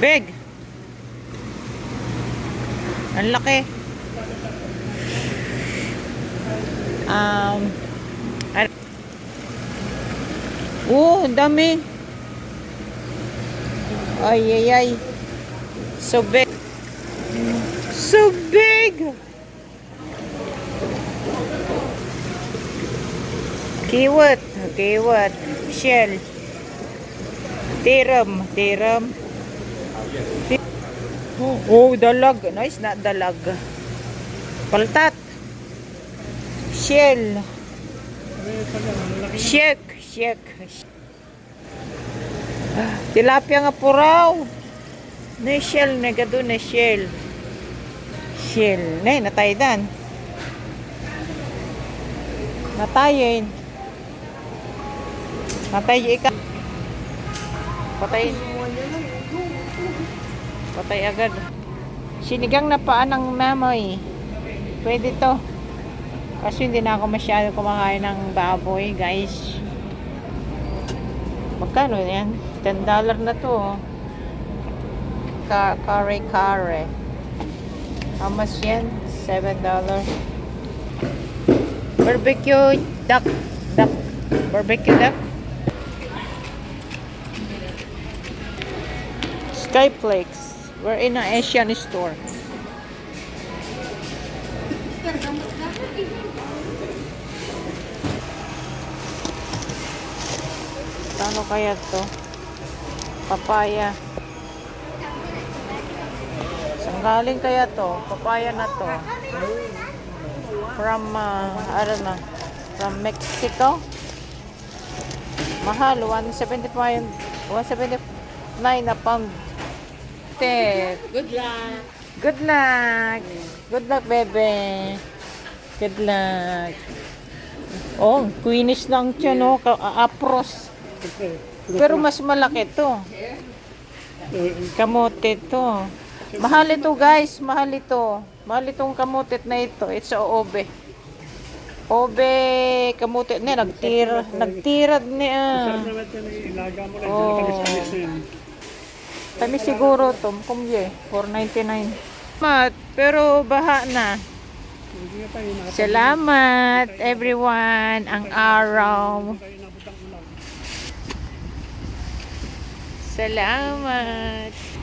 Big. Ang laki. Um, ang dami. Ay, ay, ay. So big. So big. Kiwat. Kiwat. Shell. Tiram. Tiram. Oh, dalag. Nice na dalag. Paltat. Shell. Shek. Shek. Tilapia nga puraw. Na shell. Nagado na shell. Shell. Nay, natay dan. Natayin. Natay ika. Patay. Patay agad. Sinigang na paan ng mamoy. Pwede to. Kasi hindi na ako masyado kumakain ng baboy, guys. Magkano yan? $10 na to. Kare-kare. How much yan? $7. Barbecue duck. Duck. Barbecue duck. Skyflakes. We're in an Asian store. Ano kaya to? Papaya. Saan galing kaya to? Papaya na to. From, I don't know. From Mexico. Mahal. 179 na pound. Good luck. Good luck. Good luck, bebe. Good luck. Oh, Queenish lang siya, no? Apros. Pero mas malaki to. Kamote to. Mahal ito, guys. Mahal ito. Mahal itong kamote na ito. It's a obe. Obe, kamote na. Nagtirad niya. Oh. Kami siguro to. Kumye. $4.99. Pero baha na. Salamat, everyone. Ang araw. Salamat.